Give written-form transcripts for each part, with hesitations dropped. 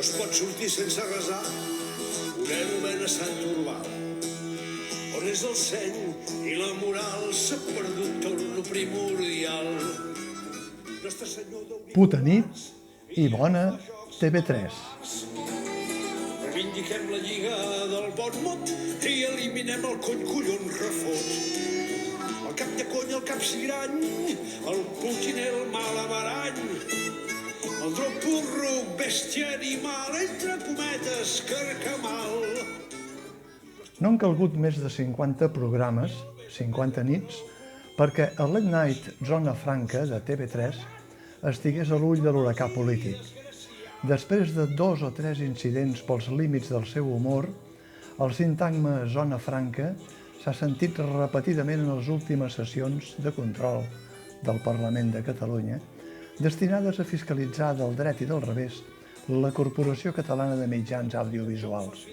no es pot sortir sense resar una novena a Sant Urbà. On és el seny i la moral s'ha perdut tot lo primordial. Nostre Senyor d'Oriol... Puta nit i bona TV3. Reivindiquem la lliga del bon mot i eliminem el collons refot. El cap de cony, el capsigrany, el putiner, el malabarany, el drop-porruc, bèstia animal, entre cometes, carcamal. No han calgut més de 50 programes, 50 nits, perquè el Late Night Zona Franca de TV3 estigués a l'ull de l'huracà polític. Després de 2 o 3 incidents pels límits del seu humor, el sintagma Zona Franca s'ha sentit repetidament en les últimes sessions de control del Parlament de Catalunya, destinades a fiscalitzar del dret i del revés la Corporació Catalana de Mitjans Audiovisuals.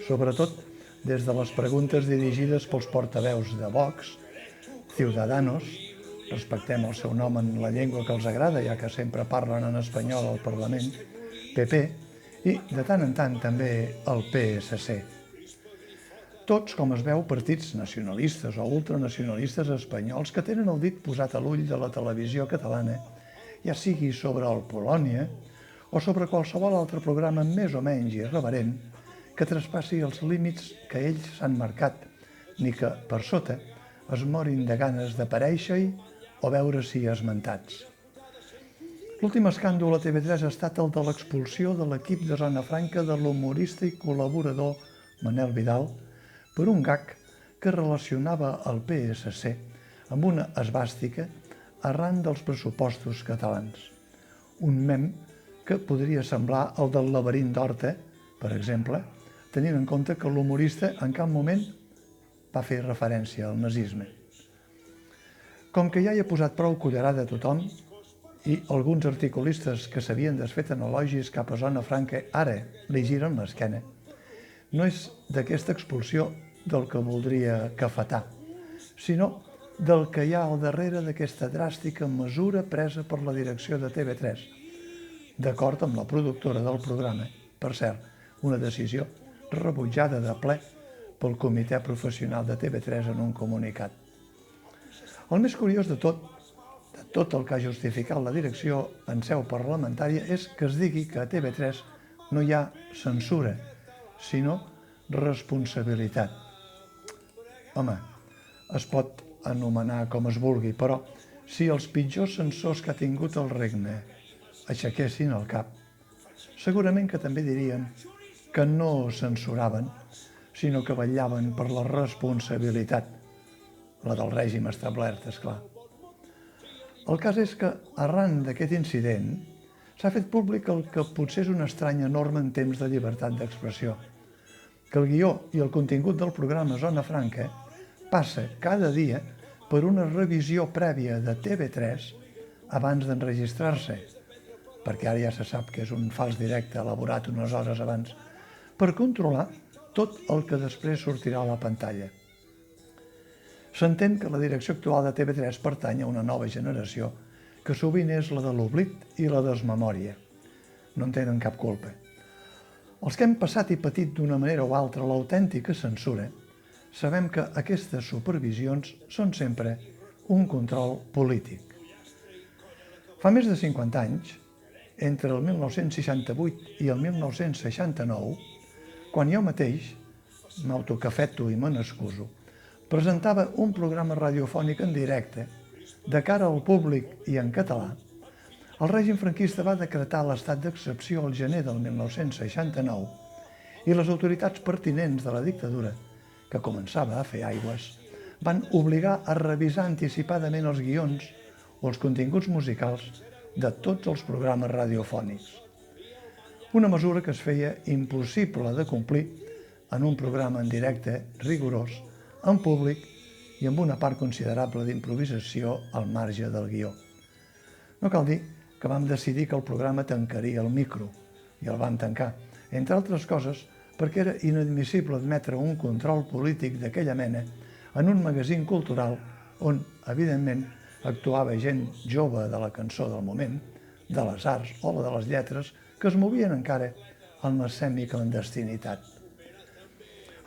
Sobretot des de les preguntes dirigides pels portaveus de Vox, Ciudadanos, respectem el seu nom en la llengua que els agrada, ja que sempre parlen en espanyol al Parlament, PP, i de tant en tant també el PSC. Tots, com es veu, partits nacionalistes o ultranacionalistes espanyols que tenen el dit posat a l'ull de la televisió catalana, ja sigui sobre el Polònia o sobre qualsevol altre programa més o menys irreverent que traspassi els límits que ells s'han marcat, ni que, per sota, es morin de ganes d'aparèixer-hi o veure-s'hi esmentats. L'últim escàndol a TV3 ha estat el de l'expulsió de l'equip de Zona Franca de l'humorista i col·laborador Manel Vidal per un gag que relacionava el PSC amb una esvàstica arran dels pressupostos catalans. Un mem que podria semblar el del laberint d'Horta, per exemple, tenint en compte que l'humorista en cap moment va fer referència al nazisme. Com que ja hi ha posat prou cullerada a tothom i alguns articulistes que s'havien desfet en elogis cap a Zona Franca ara li giren l'esquena, no és d'aquesta expulsió del que voldria cafetar, sinó del que hi ha al darrere d'aquesta dràstica mesura presa per la direcció de TV3, d'acord amb la productora del programa, per cert, una decisió rebutjada de ple pel comitè professional de TV3 en un comunicat. El més curiós de tot el que ha justificat la direcció en seu parlamentària és que es digui que a TV3 no hi ha censura, sinó responsabilitat. Home, es pot anomenar com es vulgui, però si els pitjors censors que ha tingut el regne aixequessin el cap, segurament que també dirien que no censuraven, sinó que vetllaven per la responsabilitat, la del règim establert, esclar. El cas és que, arran d'aquest incident, s'ha fet públic el que potser és una estranya norma en temps de llibertat d'expressió, que el guió i el contingut del programa Zona Franca passa cada dia per una revisió prèvia de TV3 abans d'enregistrar-se, perquè ara ja se sap que és un fals directe elaborat unes hores abans, per controlar tot el que després sortirà a la pantalla. S'entén que la direcció actual de TV3 pertany a una nova generació que sovint és la de l'oblit i la desmemòria. No en tenen cap culpa. Els que hem passat i patit d'una manera o altra l'autèntica censura, sabem que aquestes supervisions són sempre un control polític. Fa més de 50 anys, entre el 1968 i el 1969, quan jo mateix, m'autocafeto i me n'excuso, presentava un programa radiofònic en directe, de cara al públic i en català, el règim franquista va decretar l'estat d'excepció al gener del 1969 i les autoritats pertinents de la dictadura, que començava a fer aigües, van obligar a revisar anticipadament els guions o els continguts musicals de tots els programes radiofònics. Una mesura que es feia impossible de complir en un programa en directe rigorós, en públic i amb una part considerable d'improvisació al marge del guió. No cal dir que vam decidir que el programa tancaria el micro, i el vam tancar, entre altres coses perquè era inadmissible admetre un control polític d'aquella mena en un magazín cultural on, evidentment, actuava gent jove de la cançó del moment, de les arts o de les lletres que es movien encara en la semiclandestinitat.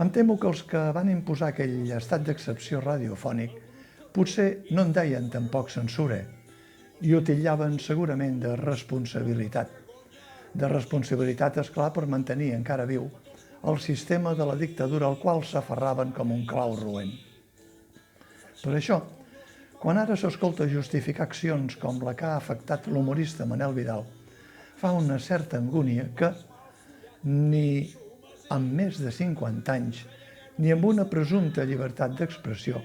Em temo que els que van imposar aquell estat d'excepció radiofònic potser no en deien tampoc censura i ho titllaven segurament de responsabilitat. De responsabilitat, esclar, per mantenir encara viu el sistema de la dictadura al qual s'aferraven com un clau roent. Per això, quan ara s'escolta justificar accions com la que ha afectat l'humorista Manel Vidal, fa una certa angúnia que ni amb més de 50 anys ni amb una presumpta llibertat d'expressió,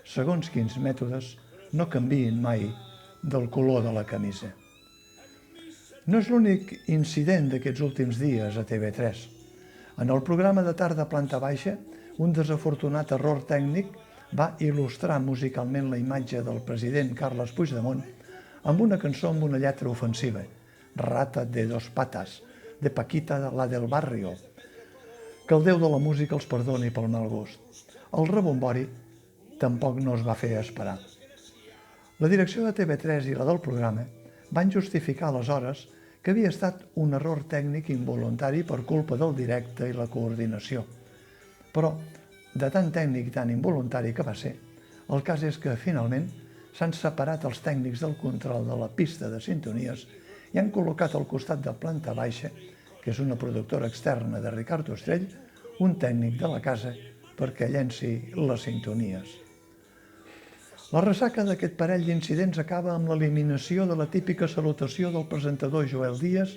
segons quins mètodes, no canviïn mai del color de la camisa. No és l'únic incident d'aquests últims dies a TV3. En el programa de tarda planta baixa, un desafortunat error tècnic va il·lustrar musicalment la imatge del president Carles Puigdemont amb una cançó amb una lletra ofensiva, Rata de dos patas, de Paquita la del barrio. Que el Déu de la música els perdoni pel mal gust. El rebombori tampoc no es va fer esperar. La direcció de TV3 i la del programa van justificar aleshores que havia estat un error tècnic involuntari per culpa del directe i la coordinació. Però, de tan tècnic i tan involuntari que va ser, el cas és que, finalment, s'han separat els tècnics del control de la pista de sintonies i han col·locat al costat de planta baixa, que és una productora externa de Ricard Ostrell, un tècnic de la casa perquè llenci les sintonies. La ressaca d'aquest parell d'incidents acaba amb l'eliminació de la típica salutació del presentador Joel Díaz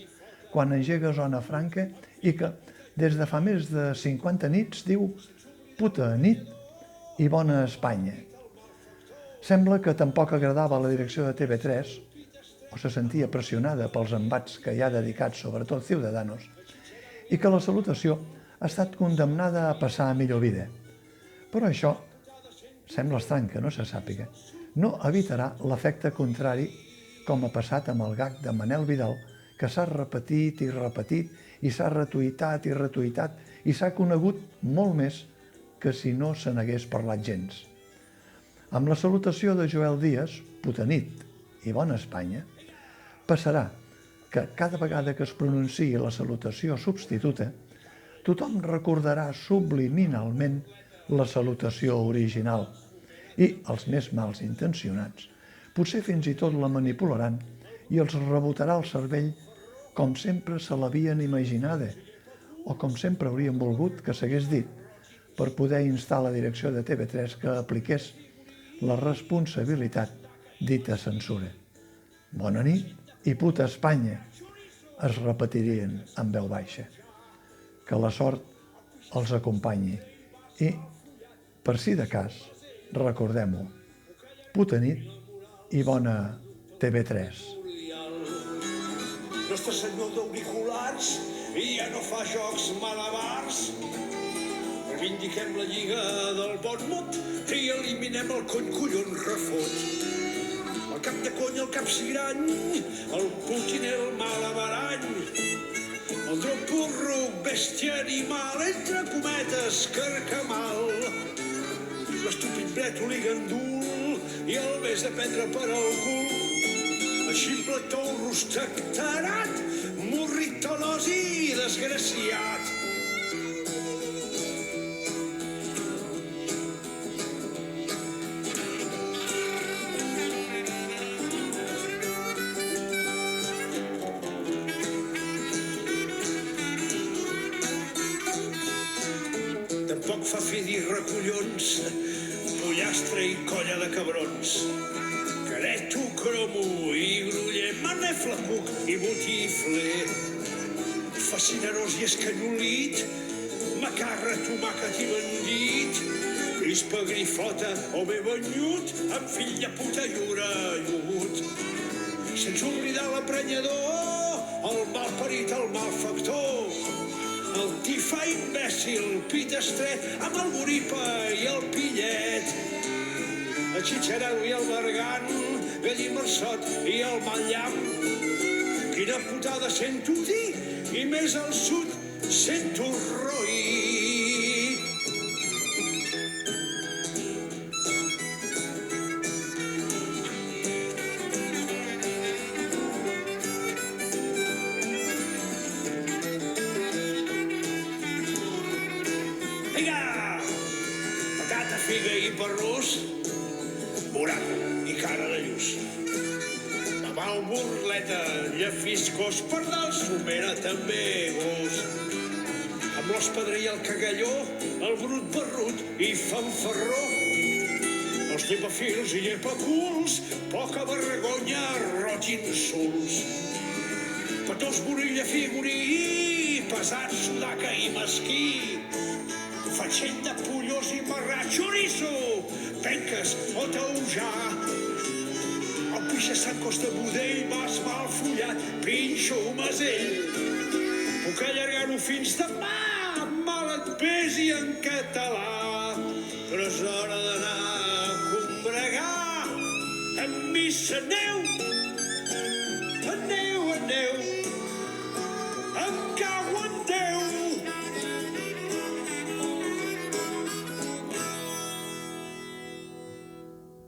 quan engega Zona Franca i que, des de fa més de 50 nits, diu «Puta nit i bona Espanya». Sembla que tampoc agradava a la direcció de TV3, o se sentia pressionada pels embats que hi ha dedicats sobretot Ciudadanos, i que la salutació ha estat condemnada a passar a millor vida. Però això, sembla estrany que no se sàpiga, no evitarà l'efecte contrari com ha passat amb el gag de Manel Vidal, que s'ha repetit i repetit i s'ha retuitat i retuitat i s'ha conegut molt més que si no se n'hagués parlat gens. Amb la salutació de Joel Díaz, puta nit i bona Espanya, passarà que cada vegada que es pronunciï la salutació substituta, tothom recordarà subliminalment la salutació original i els més mals intencionats potser fins i tot la manipularan i els rebotarà el cervell com sempre se l'havien imaginada o com sempre haurien volgut que s'hagués dit per poder instar la direcció de TV3 que apliqués la responsabilitat dita censura. Bona nit i puta Espanya, es repetirien en veu baixa. Que la sort els acompanyi i, per si de cas, recordem-ho, puta nit i bona TV3. Nostre Senyor d'auriculars ja no fa jocs malabars. Reivindiquem la lliga del bon mot i eliminem el collon refot. El cap de cony, el capsigrany, el Putin, el malabarany, el drop porruc, bèstia animal, entre cometes, carcamal, l'estúpid brètol i gandul i el ves de prendre per al cul, el ximpletó rostectarat, morritolós i desgraciat. Tampoc fa fi dir recollons, pollastre i colla de cabrons, careto, cromo i gruller, manefla, cuc i botifler, fascinerós i escanyolit, macarra, tomàquet i bandit, crispa, grifota o bé banyut, amb fill de puta i orellut. Sense oblidar l'aprenyador, el malparit, el malfactor, el tifa imbècil, pit estret, amb el boripa i el pillet, el xitxarel i el bergan, gallimarsot i el matllam. Quina putada sento dir, i més al sud sento roí. barrús, morada i cara de lluç. Mal burleta, llefiscos, pardal, somera, també gos. Amb l'hospedre i el cagalló, el brut barrut i fanfarró. Els llepafils i llepaculs, poca vergonya, roig insults. Petós, borilla, figurí, pesat, sudaca i mesquí. Fatxell de pollós i marrà, xoriço, penques o taujà. El pixa Sant Costa Budell, mas mal follat, pinxo, masell. Puc allargar-ho fins demà, mal et pesi en català. Però és hora d'anar a combregar. Amb missa aneu, aneu, aneu.